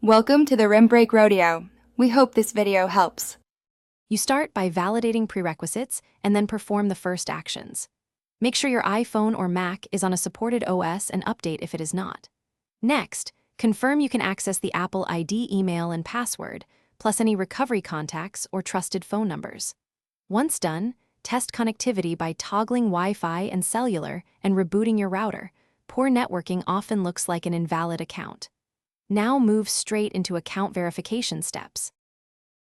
Welcome to the Rim Break Rodeo. We hope this video helps. You start by validating prerequisites and then perform the first actions. Make sure your iPhone or Mac is on a supported OS and update if it is not. Next, confirm you can access the Apple ID email and password, plus any recovery contacts or trusted phone numbers. Once done, test connectivity by toggling Wi-Fi and cellular and rebooting your router. Poor networking often looks like an invalid account. Now move straight into account verification steps.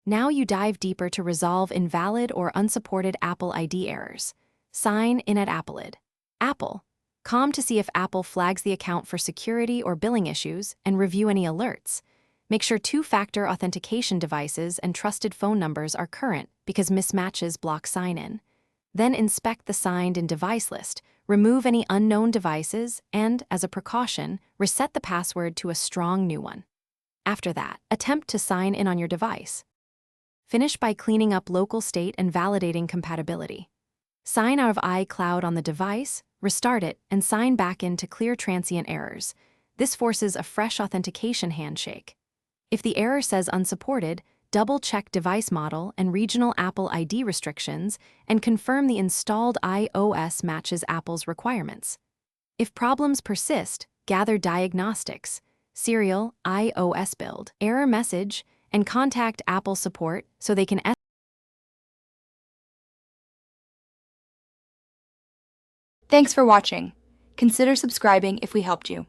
Now you dive deeper to resolve invalid or unsupported Apple ID errors. Sign in at Apparel. Com to see if Apple flags the account for security or billing issues and review any alerts. Make sure two-factor authentication devices and trusted phone numbers are current because mismatches block sign-in. Then inspect the signed in device list, remove any unknown devices, and, as a precaution, reset the password to a strong new one. After that, attempt to sign in on your device. Finish by cleaning up local state and validating compatibility. Sign out of iCloud on the device, restart it, and sign back in to clear transient errors. This forces a fresh authentication handshake. If the error says unsupported, double-check device model and regional Apple ID restrictions and confirm the installed iOS matches Apple's requirements. If problems persist, gather diagnostics, serial, iOS build, error message, and contact Apple support so they can Thanks for watching. Consider subscribing if we helped you.